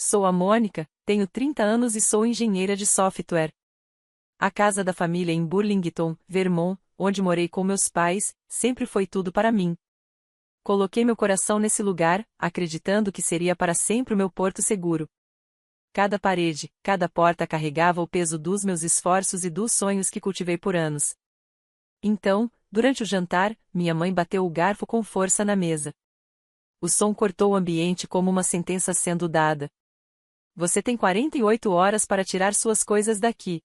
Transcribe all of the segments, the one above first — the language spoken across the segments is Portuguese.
sou a Mônica, tenho 30 anos e sou engenheira de software. A casa da família em Burlington, Vermont, onde morei com meus pais, sempre foi tudo para mim. Coloquei meu coração nesse lugar, acreditando que seria para sempre o meu porto seguro. Cada parede, cada porta carregava o peso dos meus esforços e dos sonhos que cultivei por anos. Então, durante o jantar, minha mãe bateu o garfo com força na mesa. O som cortou o ambiente como uma sentença sendo dada. Você tem 48 horas para tirar suas coisas daqui.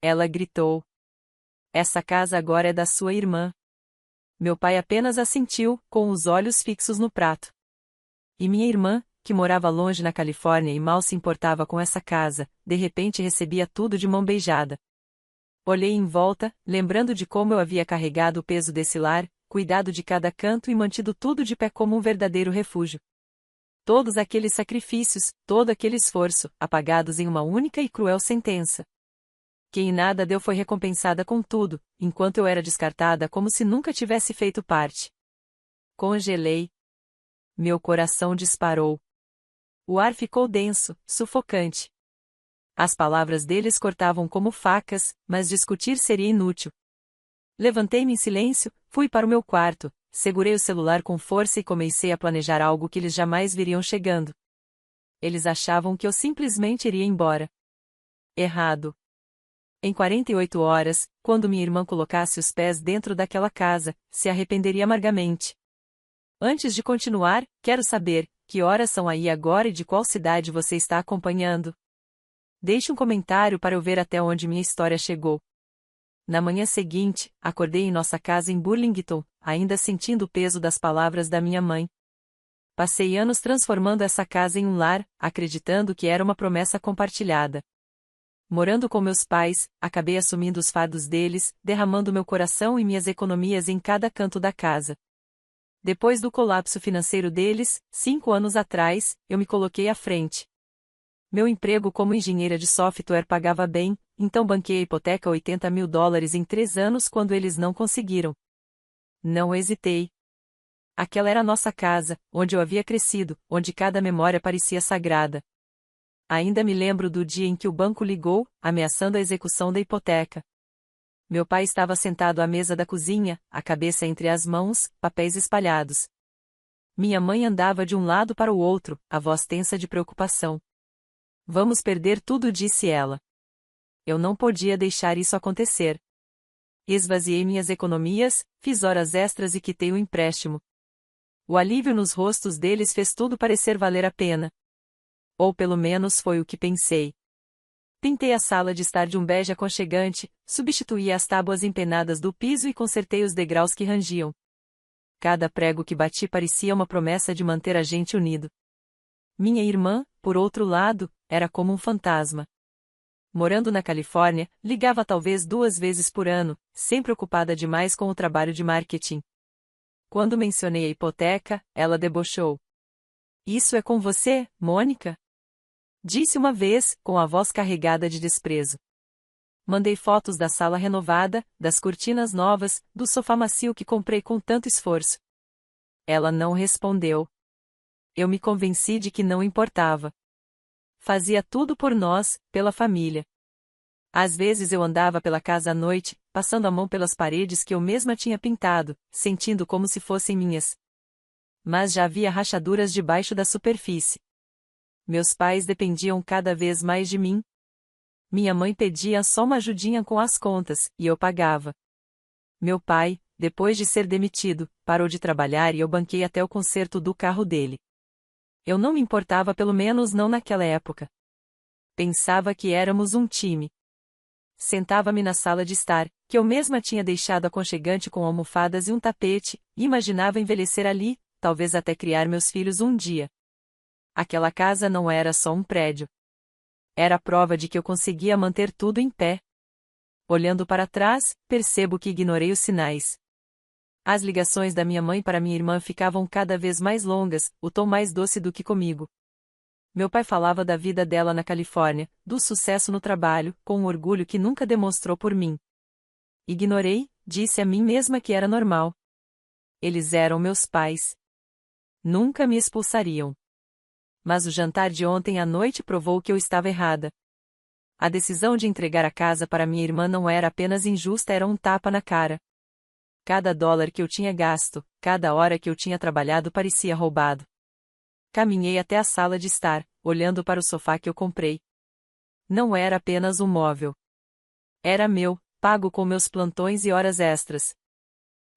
Ela gritou. Essa casa agora é da sua irmã. Meu pai apenas assentiu, com os olhos fixos no prato. E minha irmã, que morava longe na Califórnia e mal se importava com essa casa, de repente recebia tudo de mão beijada. Olhei em volta, lembrando de como eu havia carregado o peso desse lar, cuidado de cada canto e mantido tudo de pé como um verdadeiro refúgio. Todos aqueles sacrifícios, todo aquele esforço, apagados em uma única e cruel sentença. Quem nada deu foi recompensada com tudo, enquanto eu era descartada como se nunca tivesse feito parte. Congelei. Meu coração disparou. O ar ficou denso, sufocante. As palavras deles cortavam como facas, mas discutir seria inútil. Levantei-me em silêncio, fui para o meu quarto, segurei o celular com força e comecei a planejar algo que eles jamais viriam chegando. Eles achavam que eu simplesmente iria embora. Errado. Em 48 horas, quando minha irmã colocasse os pés dentro daquela casa, se arrependeria amargamente. Antes de continuar, quero saber, que horas são aí agora e de qual cidade você está acompanhando? Deixe um comentário para eu ver até onde minha história chegou. Na manhã seguinte, acordei em nossa casa em Burlington, ainda sentindo o peso das palavras da minha mãe. Passei anos transformando essa casa em um lar, acreditando que era uma promessa compartilhada. Morando com meus pais, acabei assumindo os fardos deles, derramando meu coração e minhas economias em cada canto da casa. Depois do colapso financeiro deles, 5 anos atrás, eu me coloquei à frente. Meu emprego como engenheira de software pagava bem, então banquei a hipoteca $80 mil em 3 anos quando eles não conseguiram. Não hesitei. Aquela era a nossa casa, onde eu havia crescido, onde cada memória parecia sagrada. Ainda me lembro do dia em que o banco ligou, ameaçando a execução da hipoteca. Meu pai estava sentado à mesa da cozinha, a cabeça entre as mãos, papéis espalhados. Minha mãe andava de um lado para o outro, a voz tensa de preocupação. Vamos perder tudo, disse ela. Eu não podia deixar isso acontecer. Esvaziei minhas economias, fiz horas extras e quitei o empréstimo. O alívio nos rostos deles fez tudo parecer valer a pena. Ou pelo menos foi o que pensei. Pintei a sala de estar de um bege aconchegante, substituí as tábuas empenadas do piso e consertei os degraus que rangiam. Cada prego que bati parecia uma promessa de manter a gente unido. Minha irmã, por outro lado, era como um fantasma. Morando na Califórnia, ligava talvez 2 vezes por ano, sempre ocupada demais com o trabalho de marketing. Quando mencionei a hipoteca, ela debochou. Isso é com você, Mônica? Disse uma vez, com a voz carregada de desprezo. Mandei fotos da sala renovada, das cortinas novas, do sofá macio que comprei com tanto esforço. Ela não respondeu. Eu me convenci de que não importava. Fazia tudo por nós, pela família. Às vezes eu andava pela casa à noite, passando a mão pelas paredes que eu mesma tinha pintado, sentindo como se fossem minhas. Mas já havia rachaduras debaixo da superfície. Meus pais dependiam cada vez mais de mim. Minha mãe pedia só uma ajudinha com as contas, e eu pagava. Meu pai, depois de ser demitido, parou de trabalhar e eu banquei até o conserto do carro dele. Eu não me importava, pelo menos não naquela época. Pensava que éramos um time. Sentava-me na sala de estar, que eu mesma tinha deixado aconchegante com almofadas e um tapete, e imaginava envelhecer ali, talvez até criar meus filhos um dia. Aquela casa não era só um prédio. Era a prova de que eu conseguia manter tudo em pé. Olhando para trás, percebo que ignorei os sinais. As ligações da minha mãe para minha irmã ficavam cada vez mais longas, o tom mais doce do que comigo. Meu pai falava da vida dela na Califórnia, do sucesso no trabalho, com um orgulho que nunca demonstrou por mim. Ignorei, disse a mim mesma que era normal. Eles eram meus pais. Nunca me expulsariam. mas o jantar de ontem à noite provou que eu estava errada. A decisão de entregar a casa para minha irmã não era apenas injusta, era um tapa na cara. Cada dólar que eu tinha gasto, cada hora que eu tinha trabalhado parecia roubado. Caminhei até a sala de estar, olhando para o sofá que eu comprei. Não era apenas um móvel. Era meu, pago com meus plantões e horas extras.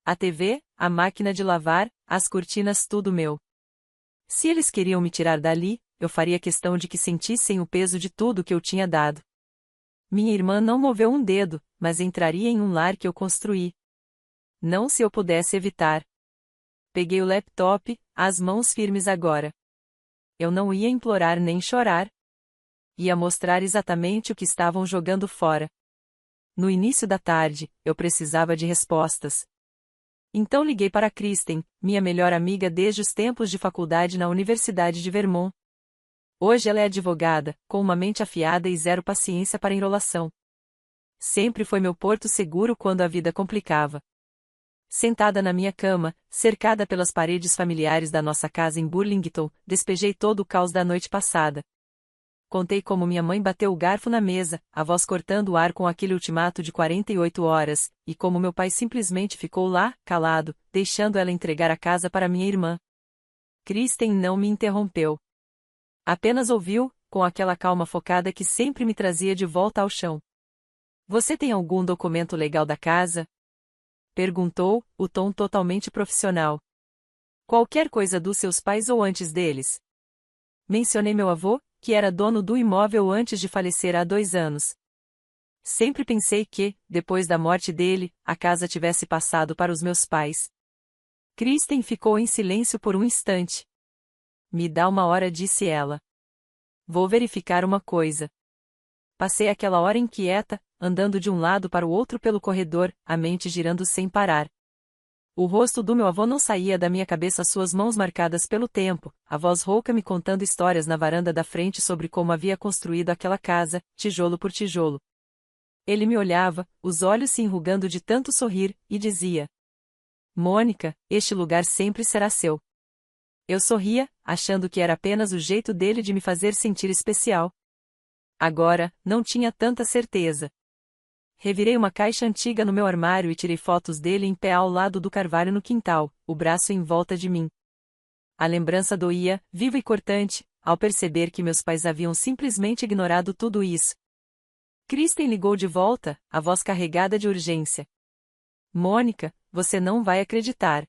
A TV, a máquina de lavar, as cortinas, tudo meu. Se eles queriam me tirar dali, eu faria questão de que sentissem o peso de tudo que eu tinha dado. Minha irmã não moveu um dedo, mas entraria em um lar que eu construí. Não se eu pudesse evitar. Peguei o laptop, as mãos firmes agora. Eu não ia implorar nem chorar. Ia mostrar exatamente o que estavam jogando fora. No início da tarde, eu precisava de respostas. Então liguei para Kristen, minha melhor amiga desde os tempos de faculdade na Universidade de Vermont. Hoje ela é advogada, com uma mente afiada e zero paciência para enrolação. Sempre foi meu porto seguro quando a vida complicava. Sentada na minha cama, cercada pelas paredes familiares da nossa casa em Burlington, despejei todo o caos da noite passada. Contei como minha mãe bateu o garfo na mesa, a voz cortando o ar com aquele ultimato de 48 horas, e como meu pai simplesmente ficou lá, calado, deixando ela entregar a casa para minha irmã. Kristen não me interrompeu. Apenas ouviu, com aquela calma focada que sempre me trazia de volta ao chão. Você tem algum documento legal da casa? Perguntou, o tom totalmente profissional. Qualquer coisa dos seus pais ou antes deles? Mencionei meu avô, que era dono do imóvel antes de falecer há 2 anos. Sempre pensei que, depois da morte dele, a casa tivesse passado para os meus pais. Kristen ficou em silêncio por um instante. Me dá uma hora, disse ela. Vou verificar uma coisa. Passei aquela hora inquieta, andando de um lado para o outro pelo corredor, a mente girando sem parar. O rosto do meu avô não saía da minha cabeça, suas mãos marcadas pelo tempo, a voz rouca me contando histórias na varanda da frente sobre como havia construído aquela casa, tijolo por tijolo. Ele me olhava, os olhos se enrugando de tanto sorrir, e dizia: Mônica, este lugar sempre será seu. Eu sorria, achando que era apenas o jeito dele de me fazer sentir especial. Agora, não tinha tanta certeza. Revirei uma caixa antiga no meu armário e tirei fotos dele em pé ao lado do carvalho no quintal, o braço em volta de mim. A lembrança doía, viva e cortante, ao perceber que meus pais haviam simplesmente ignorado tudo isso. Kristen ligou de volta, a voz carregada de urgência. Mônica, você não vai acreditar.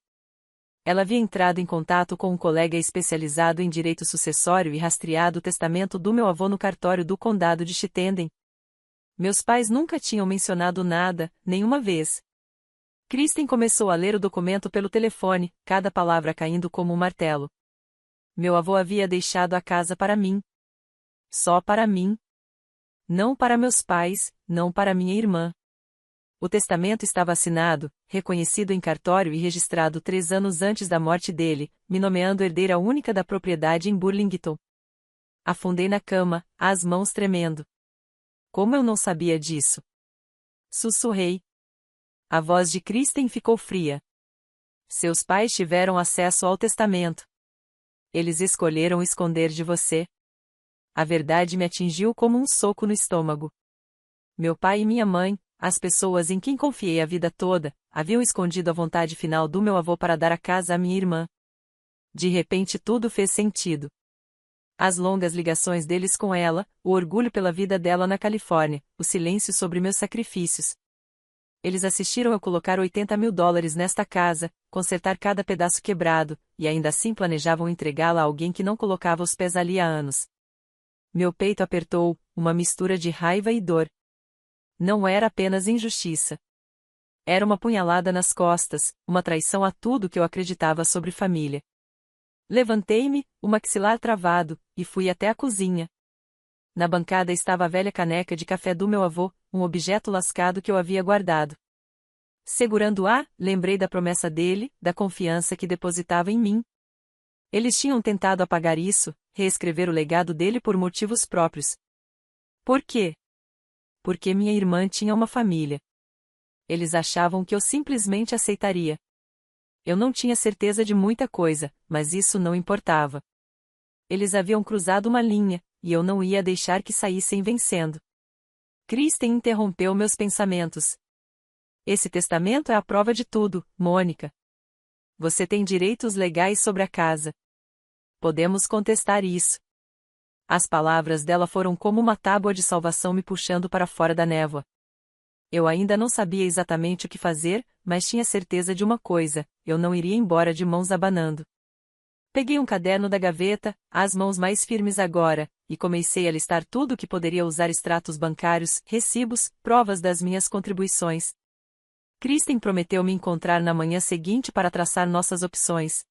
Ela havia entrado em contato com um colega especializado em direito sucessório e rastreado o testamento do meu avô no cartório do condado de Chittenden. Meus pais nunca tinham mencionado nada, nenhuma vez. Kristen começou a ler o documento pelo telefone, cada palavra caindo como um martelo. Meu avô havia deixado a casa para mim. Só para mim. Não para meus pais, não para minha irmã. O testamento estava assinado, reconhecido em cartório e registrado 3 anos antes da morte dele, me nomeando herdeira única da propriedade em Burlington. Afundei na cama, as mãos tremendo. Como eu não sabia disso? Sussurrei. A voz de Kristen ficou fria. Seus pais tiveram acesso ao testamento. Eles escolheram esconder de você. A verdade me atingiu como um soco no estômago. Meu pai e minha mãe, as pessoas em quem confiei a vida toda, haviam escondido a vontade final do meu avô para dar a casa à minha irmã. De repente tudo fez sentido. As longas ligações deles com ela, o orgulho pela vida dela na Califórnia, o silêncio sobre meus sacrifícios. Eles assistiram eu colocar $80.000 nesta casa, consertar cada pedaço quebrado, e ainda assim planejavam entregá-la a alguém que não colocava os pés ali há anos. Meu peito apertou, uma mistura de raiva e dor. Não era apenas injustiça. Era uma punhalada nas costas, uma traição a tudo que eu acreditava sobre família. Levantei-me, o maxilar travado, e fui até a cozinha. Na bancada estava a velha caneca de café do meu avô, um objeto lascado que eu havia guardado. Segurando-a, lembrei da promessa dele, da confiança que depositava em mim. Eles tinham tentado apagar isso, reescrever o legado dele por motivos próprios. Por quê? Porque minha irmã tinha uma família. Eles achavam que eu simplesmente aceitaria. Eu não tinha certeza de muita coisa, mas isso não importava. Eles haviam cruzado uma linha, e eu não ia deixar que saíssem vencendo. Kristen interrompeu meus pensamentos. Esse testamento é a prova de tudo, Mônica. Você tem direitos legais sobre a casa. Podemos contestar isso. As palavras dela foram como uma tábua de salvação me puxando para fora da névoa. Eu ainda não sabia exatamente o que fazer, mas tinha certeza de uma coisa: eu não iria embora de mãos abanando. Peguei um caderno da gaveta, as mãos mais firmes agora, e comecei a listar tudo o que poderia usar: extratos bancários, recibos, provas das minhas contribuições. Kristen prometeu me encontrar na manhã seguinte para traçar nossas opções.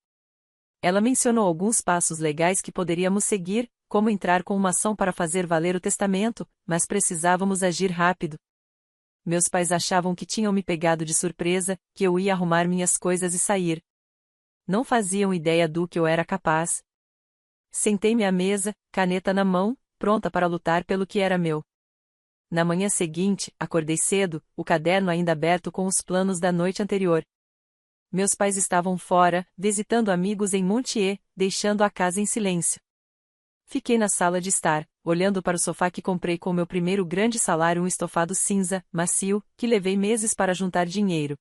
Ela mencionou alguns passos legais que poderíamos seguir, como entrar com uma ação para fazer valer o testamento, mas precisávamos agir rápido. Meus pais achavam que tinham me pegado de surpresa, que eu ia arrumar minhas coisas e sair. Não faziam ideia do que eu era capaz. Sentei-me à mesa, caneta na mão, pronta para lutar pelo que era meu. Na manhã seguinte, acordei cedo, o caderno ainda aberto com os planos da noite anterior. Meus pais estavam fora, visitando amigos em Montier, deixando a casa em silêncio. Fiquei na sala de estar, olhando para o sofá que comprei com meu primeiro grande salário, um estofado cinza, macio, que levei meses para juntar dinheiro.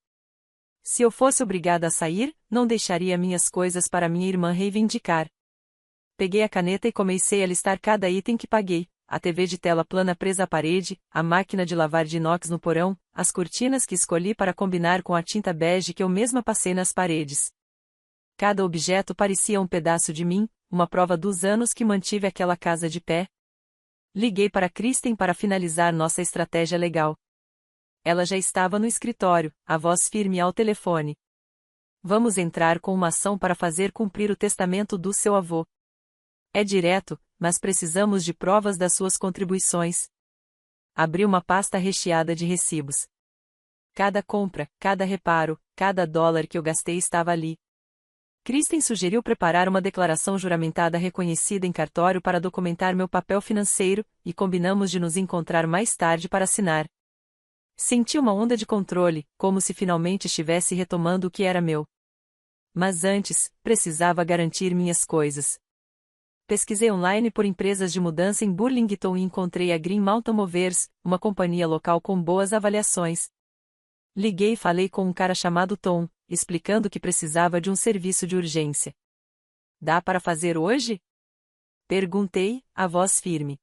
Se eu fosse obrigada a sair, não deixaria minhas coisas para minha irmã reivindicar. Peguei a caneta e comecei a listar cada item que paguei: a TV de tela plana presa à parede, a máquina de lavar de inox no porão, as cortinas que escolhi para combinar com a tinta bege que eu mesma passei nas paredes. Cada objeto parecia um pedaço de mim, uma prova dos anos que mantive aquela casa de pé. Liguei para Kristen para finalizar nossa estratégia legal. Ela já estava no escritório, a voz firme ao telefone. Vamos entrar com uma ação para fazer cumprir o testamento do seu avô. É direto, mas precisamos de provas das suas contribuições. Abri uma pasta recheada de recibos. Cada compra, cada reparo, cada dólar que eu gastei estava ali. Kristen sugeriu preparar uma declaração juramentada reconhecida em cartório para documentar meu papel financeiro, e combinamos de nos encontrar mais tarde para assinar. Senti uma onda de controle, como se finalmente estivesse retomando o que era meu. Mas antes, precisava garantir minhas coisas. Pesquisei online por empresas de mudança em Burlington e encontrei a Green Mountain Movers, uma companhia local com boas avaliações. Liguei e falei com um cara chamado Tom, explicando que precisava de um serviço de urgência. Dá para fazer hoje? Perguntei, a voz firme.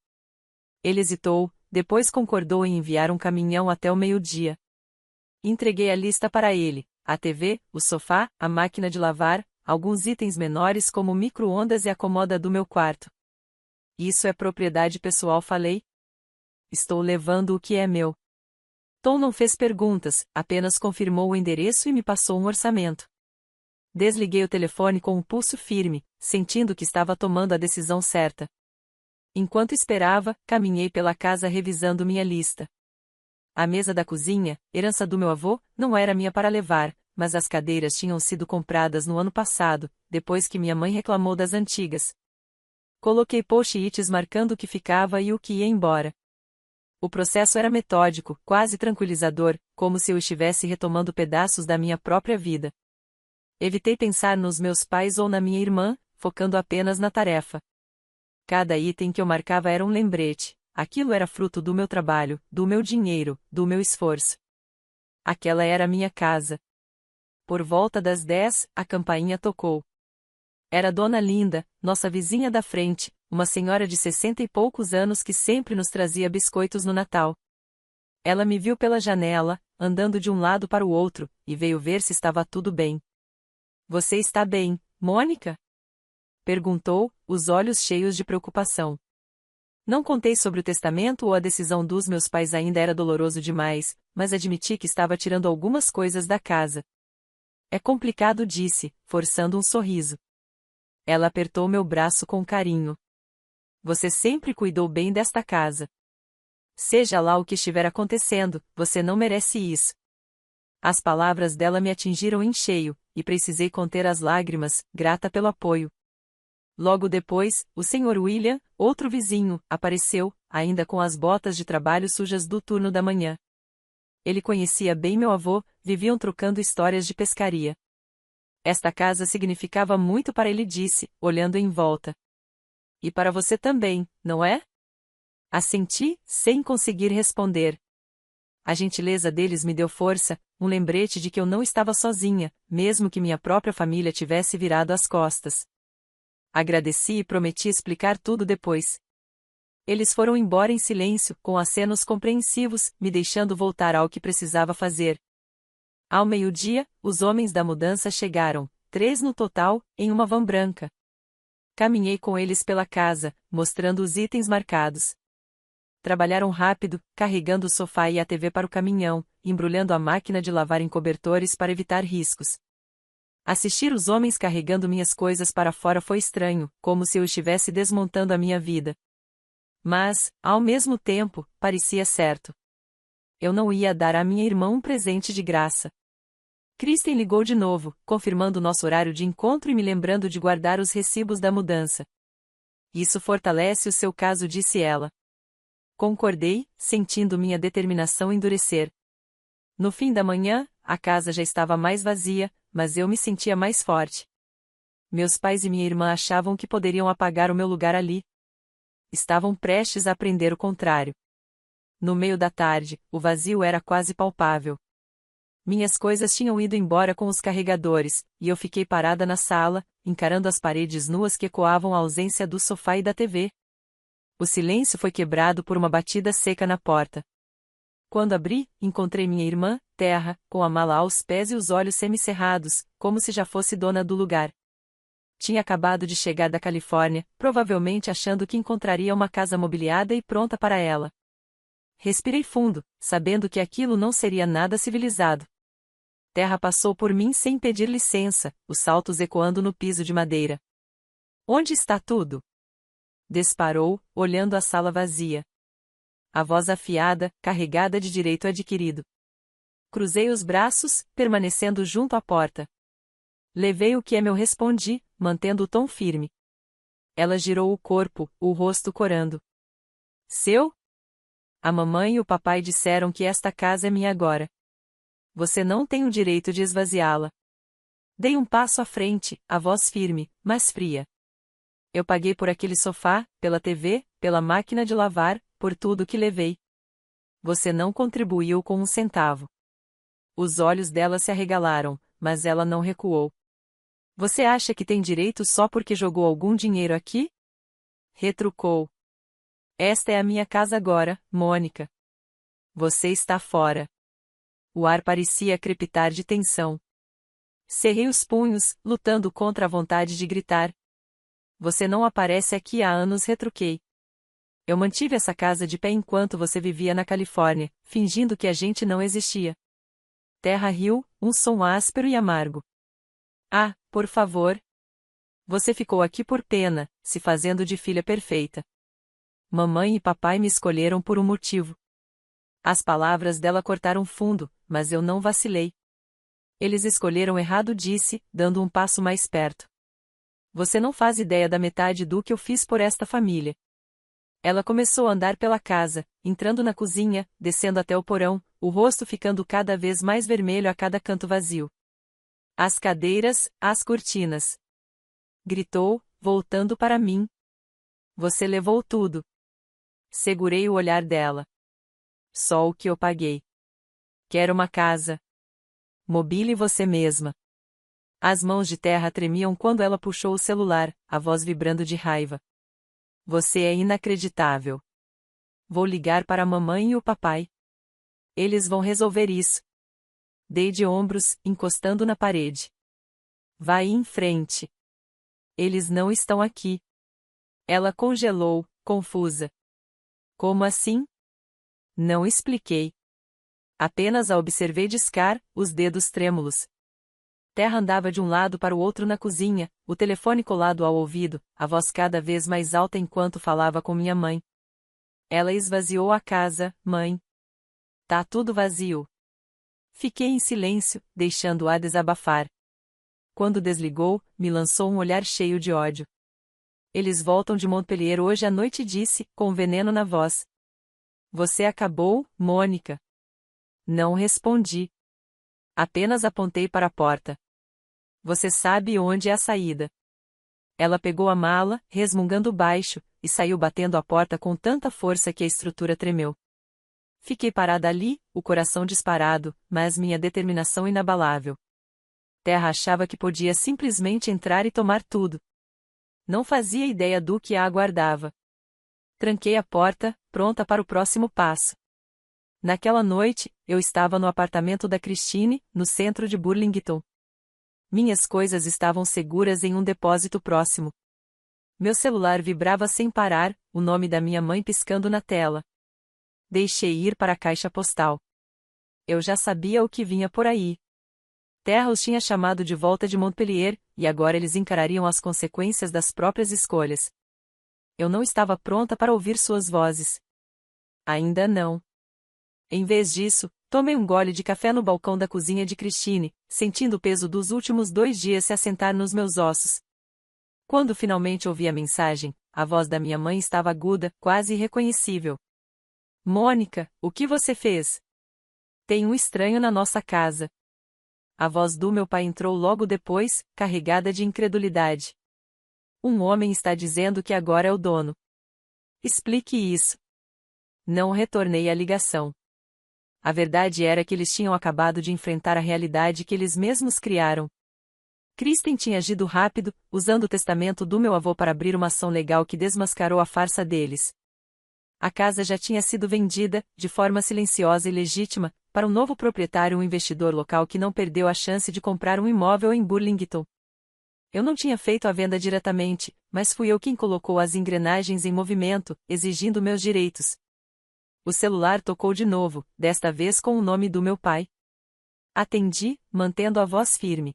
Ele hesitou, depois concordou em enviar um caminhão até o meio-dia. Entreguei a lista para ele: a TV, o sofá, a máquina de lavar, alguns itens menores como o micro-ondas e a comoda do meu quarto. Isso é propriedade pessoal, falei. Estou levando o que é meu. Tom não fez perguntas, apenas confirmou o endereço e me passou um orçamento. Desliguei o telefone com um pulso firme, sentindo que estava tomando a decisão certa. Enquanto esperava, caminhei pela casa revisando minha lista. A mesa da cozinha, herança do meu avô, não era minha para levar, mas as cadeiras tinham sido compradas no ano passado, depois que minha mãe reclamou das antigas. Coloquei post-its marcando o que ficava e o que ia embora. O processo era metódico, quase tranquilizador, como se eu estivesse retomando pedaços da minha própria vida. Evitei pensar nos meus pais ou na minha irmã, focando apenas na tarefa. Cada item que eu marcava era um lembrete: aquilo era fruto do meu trabalho, do meu dinheiro, do meu esforço. Aquela era a minha casa. Por volta das 10, a campainha tocou. Era Dona Linda, nossa vizinha da frente, uma senhora de 60 e poucos anos que sempre nos trazia biscoitos no Natal. Ela me viu pela janela, andando de um lado para o outro, e veio ver se estava tudo bem. Você está bem, Mônica? Perguntou, os olhos cheios de preocupação. Não contei sobre o testamento ou a decisão dos meus pais, ainda era doloroso demais, mas admiti que estava tirando algumas coisas da casa. É complicado, disse, forçando um sorriso. Ela apertou meu braço com carinho. Você sempre cuidou bem desta casa. Seja lá o que estiver acontecendo, você não merece isso. As palavras dela me atingiram em cheio, e precisei conter as lágrimas, grata pelo apoio. Logo depois, o Sr. William, outro vizinho, apareceu, ainda com as botas de trabalho sujas do turno da manhã. Ele conhecia bem meu avô, viviam trocando histórias de pescaria. Esta casa significava muito para ele, disse, olhando em volta. E para você também, não é? Assenti, sem conseguir responder. A gentileza deles me deu força, um lembrete de que eu não estava sozinha, mesmo que minha própria família tivesse virado as costas. Agradeci e prometi explicar tudo depois. Eles foram embora em silêncio, com acenos compreensivos, me deixando voltar ao que precisava fazer. Ao meio-dia, os homens da mudança chegaram, 3 no total, em uma van branca. Caminhei com eles pela casa, mostrando os itens marcados. Trabalharam rápido, carregando o sofá e a TV para o caminhão, embrulhando a máquina de lavar em cobertores para evitar riscos. Assistir os homens carregando minhas coisas para fora foi estranho, como se eu estivesse desmontando a minha vida. Mas, ao mesmo tempo, parecia certo. Eu não ia dar à minha irmã um presente de graça. Kristen ligou de novo, confirmando nosso horário de encontro e me lembrando de guardar os recibos da mudança. Isso fortalece o seu caso, disse ela. Concordei, sentindo minha determinação endurecer. No fim da manhã, a casa já estava mais vazia, mas eu me sentia mais forte. Meus pais e minha irmã achavam que poderiam apagar o meu lugar ali. Estavam prestes a aprender o contrário. No meio da tarde, o vazio era quase palpável. Minhas coisas tinham ido embora com os carregadores, e eu fiquei parada na sala, encarando as paredes nuas que ecoavam a ausência do sofá e da TV. O silêncio foi quebrado por uma batida seca na porta. Quando abri, encontrei minha irmã, Terra, com a mala aos pés e os olhos semicerrados, como se já fosse dona do lugar. Tinha acabado de chegar da Califórnia, provavelmente achando que encontraria uma casa mobiliada e pronta para ela. Respirei fundo, sabendo que aquilo não seria nada civilizado. Terra passou por mim sem pedir licença, os saltos ecoando no piso de madeira. Onde está tudo? Disparou, olhando a sala vazia. A voz afiada, carregada de direito adquirido. Cruzei os braços, permanecendo junto à porta. Levei o que é meu, respondi, mantendo o tom firme. Ela girou o corpo, o rosto corando. Seu? A mamãe e o papai disseram que esta casa é minha agora. Você não tem o direito de esvaziá-la. Dei um passo à frente, a voz firme, mas fria. Eu paguei por aquele sofá, pela TV, pela máquina de lavar, por tudo que levei. Você não contribuiu com um centavo. Os olhos dela se arregalaram, mas ela não recuou. Você acha que tem direito só porque jogou algum dinheiro aqui? Retrucou. Esta é a minha casa agora, Mônica. Você está fora. O ar parecia crepitar de tensão. Cerrei os punhos, lutando contra a vontade de gritar. Você não aparece aqui há anos, retruquei. Eu mantive essa casa de pé enquanto você vivia na Califórnia, fingindo que a gente não existia. Terra riu, um som áspero e amargo. Ah, por favor. Você ficou aqui por pena, se fazendo de filha perfeita. Mamãe e papai me escolheram por um motivo. As palavras dela cortaram fundo, mas eu não vacilei. Eles escolheram errado, disse, dando um passo mais perto. Você não faz ideia da metade do que eu fiz por esta família. Ela começou a andar pela casa, entrando na cozinha, descendo até o porão, o rosto ficando cada vez mais vermelho a cada canto vazio. As cadeiras, as cortinas. Gritou, voltando para mim. Você levou tudo. Segurei o olhar dela. Só o que eu paguei. Quero uma casa. Mobile você mesma. As mãos de Terra tremiam quando ela puxou o celular, a voz vibrando de raiva. Você é inacreditável. Vou ligar para a mamãe e o papai. Eles vão resolver isso. Dei de ombros, encostando na parede. Vai em frente. Eles não estão aqui. Ela congelou, confusa. Como assim? Não expliquei. Apenas a observei discar, os dedos trêmulos. Terra andava de um lado para o outro na cozinha, o telefone colado ao ouvido, a voz cada vez mais alta enquanto falava com minha mãe. Ela esvaziou a casa, mãe. Tá tudo vazio. Fiquei em silêncio, deixando-a desabafar. Quando desligou, me lançou um olhar cheio de ódio. Eles voltam de Montpelier hoje à noite, disse, com veneno na voz. Você acabou, Mônica? Não respondi. Apenas apontei para a porta. Você sabe onde é a saída. Ela pegou a mala, resmungando baixo, e saiu batendo a porta com tanta força que a estrutura tremeu. Fiquei parada ali, o coração disparado, mas minha determinação inabalável. Terra achava que podia simplesmente entrar e tomar tudo. Não fazia ideia do que a aguardava. Tranquei a porta, pronta para o próximo passo. Naquela noite, eu estava no apartamento da Christine, no centro de Burlington. Minhas coisas estavam seguras em um depósito próximo. Meu celular vibrava sem parar, o nome da minha mãe piscando na tela. Deixei ir para a caixa postal. Eu já sabia o que vinha por aí. Terra os tinha chamado de volta de Montpellier, e agora eles encarariam as consequências das próprias escolhas. Eu não estava pronta para ouvir suas vozes. Ainda não. Em vez disso, tomei um gole de café no balcão da cozinha de Christine, sentindo o peso dos últimos 2 dias se assentar nos meus ossos. Quando finalmente ouvi a mensagem, a voz da minha mãe estava aguda, quase irreconhecível. Mônica, o que você fez? Tem um estranho na nossa casa. A voz do meu pai entrou logo depois, carregada de incredulidade. Um homem está dizendo que agora é o dono. Explique isso. Não retornei à ligação. A verdade era que eles tinham acabado de enfrentar a realidade que eles mesmos criaram. Kristen tinha agido rápido, usando o testamento do meu avô para abrir uma ação legal que desmascarou a farsa deles. A casa já tinha sido vendida, de forma silenciosa e legítima, para um novo proprietário, um investidor local que não perdeu a chance de comprar um imóvel em Burlington. Eu não tinha feito a venda diretamente, mas fui eu quem colocou as engrenagens em movimento, exigindo meus direitos. O celular tocou de novo, desta vez com o nome do meu pai. Atendi, mantendo a voz firme.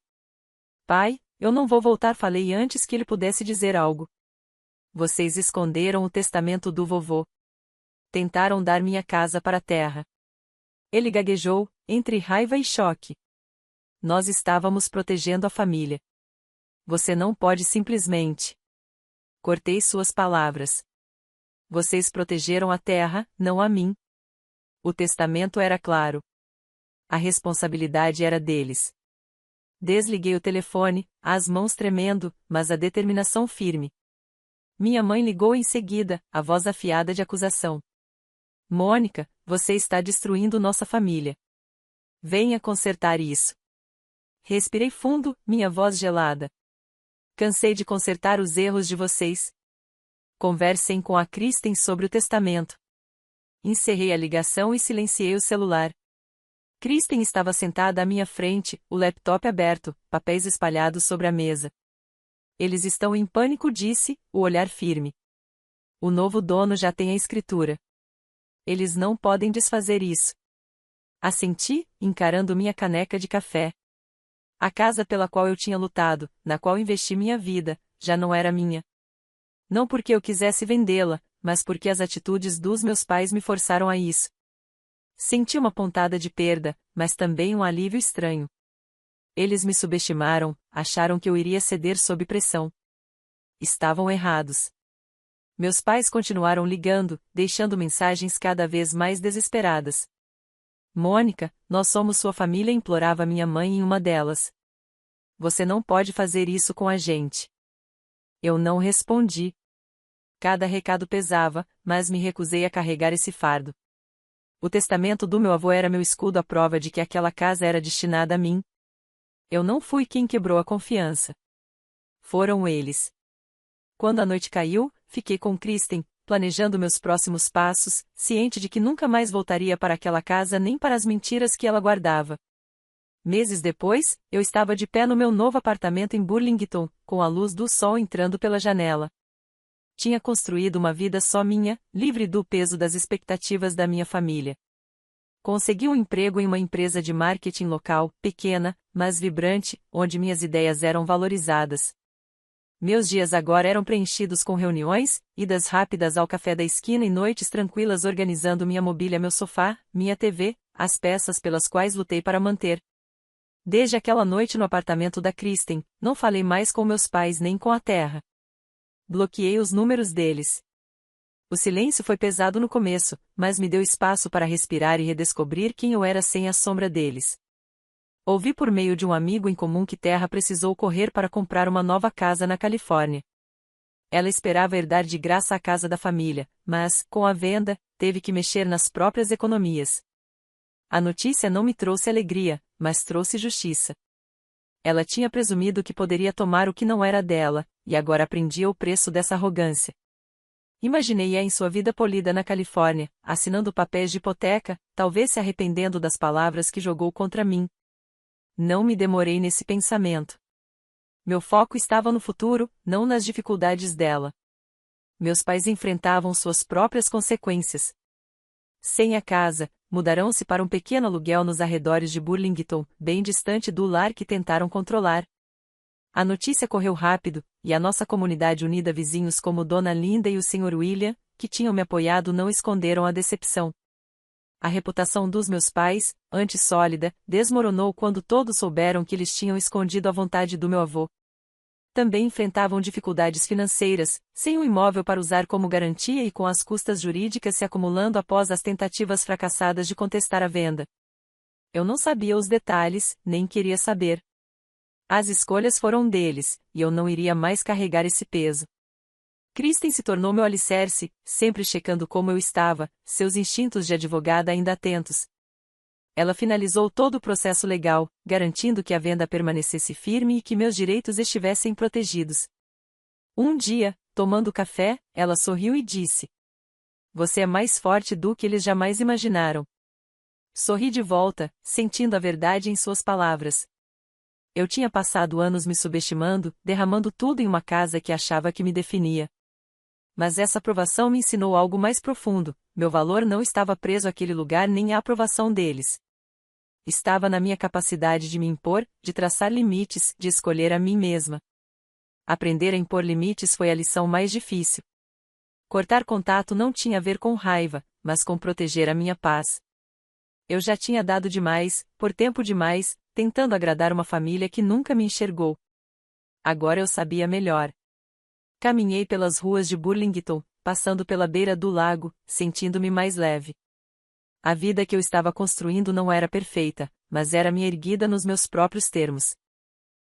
Pai, eu não vou voltar, falei antes que ele pudesse dizer algo. Vocês esconderam o testamento do vovô. Tentaram dar minha casa para a terra. Ele gaguejou, entre raiva e choque. Nós estávamos protegendo a família. Você não pode simplesmente. Cortei suas palavras. Vocês protegeram a terra, não a mim. O testamento era claro. A responsabilidade era deles. Desliguei o telefone, as mãos tremendo, mas a determinação firme. Minha mãe ligou em seguida, a voz afiada de acusação. Mônica, você está destruindo nossa família. Venha consertar isso. Respirei fundo, minha voz gelada. Cansei de consertar os erros de vocês. Conversem com a Kristen sobre o testamento. Encerrei a ligação e silenciei o celular. Kristen estava sentada à minha frente, o laptop aberto, papéis espalhados sobre a mesa. Eles estão em pânico, disse, o olhar firme. O novo dono já tem a escritura. Eles não podem desfazer isso. Assenti, encarando minha caneca de café. A casa pela qual eu tinha lutado, na qual investi minha vida, já não era minha. Não porque eu quisesse vendê-la, mas porque as atitudes dos meus pais me forçaram a isso. Senti uma pontada de perda, mas também um alívio estranho. Eles me subestimaram, acharam que eu iria ceder sob pressão. Estavam errados. Meus pais continuaram ligando, deixando mensagens cada vez mais desesperadas. Mônica, nós somos sua família, implorava minha mãe em uma delas. Você não pode fazer isso com a gente. Eu não respondi. Cada recado pesava, mas me recusei a carregar esse fardo. O testamento do meu avô era meu escudo, à prova de que aquela casa era destinada a mim. Eu não fui quem quebrou a confiança. Foram eles. Quando a noite caiu, fiquei com Kristen, planejando meus próximos passos, ciente de que nunca mais voltaria para aquela casa nem para as mentiras que ela guardava. Meses depois, eu estava de pé no meu novo apartamento em Burlington, com a luz do sol entrando pela janela. Tinha construído uma vida só minha, livre do peso das expectativas da minha família. Consegui um emprego em uma empresa de marketing local, pequena, mas vibrante, onde minhas ideias eram valorizadas. Meus dias agora eram preenchidos com reuniões, idas rápidas ao café da esquina e noites tranquilas organizando minha mobília, meu sofá, minha TV, as peças pelas quais lutei para manter. Desde aquela noite no apartamento da Kristen, não falei mais com meus pais nem com a terra. Bloqueei os números deles. O silêncio foi pesado no começo, mas me deu espaço para respirar e redescobrir quem eu era sem a sombra deles. Ouvi por meio de um amigo em comum que Terra precisou correr para comprar uma nova casa na Califórnia. Ela esperava herdar de graça a casa da família, mas, com a venda, teve que mexer nas próprias economias. A notícia não me trouxe alegria, mas trouxe justiça. Ela tinha presumido que poderia tomar o que não era dela, e agora aprendia o preço dessa arrogância. Imaginei-a em sua vida polida na Califórnia, assinando papéis de hipoteca, talvez se arrependendo das palavras que jogou contra mim. Não me demorei nesse pensamento. Meu foco estava no futuro, não nas dificuldades dela. Meus pais enfrentavam suas próprias consequências. Sem a casa, mudarão-se para um pequeno aluguel nos arredores de Burlington, bem distante do lar que tentaram controlar. A notícia correu rápido, e a nossa comunidade unida, vizinhos como Dona Linda e o Sr. William, que tinham me apoiado, não esconderam a decepção. A reputação dos meus pais, antes sólida, desmoronou quando todos souberam que eles tinham escondido a vontade do meu avô. Também enfrentavam dificuldades financeiras, sem um imóvel para usar como garantia e com as custas jurídicas se acumulando após as tentativas fracassadas de contestar a venda. Eu não sabia os detalhes, nem queria saber. As escolhas foram deles, e eu não iria mais carregar esse peso. Kristen se tornou meu alicerce, sempre checando como eu estava, seus instintos de advogada ainda atentos. Ela finalizou todo o processo legal, garantindo que a venda permanecesse firme e que meus direitos estivessem protegidos. Um dia, tomando café, ela sorriu e disse: "Você é mais forte do que eles jamais imaginaram." Sorri de volta, sentindo a verdade em suas palavras. Eu tinha passado anos me subestimando, derramando tudo em uma casa que achava que me definia. Mas essa aprovação me ensinou algo mais profundo: meu valor não estava preso àquele lugar nem à aprovação deles. Estava na minha capacidade de me impor, de traçar limites, de escolher a mim mesma. Aprender a impor limites foi a lição mais difícil. Cortar contato não tinha a ver com raiva, mas com proteger a minha paz. Eu já tinha dado demais, por tempo demais, tentando agradar uma família que nunca me enxergou. Agora eu sabia melhor. Caminhei pelas ruas de Burlington, passando pela beira do lago, sentindo-me mais leve. A vida que eu estava construindo não era perfeita, mas era-me erguida nos meus próprios termos.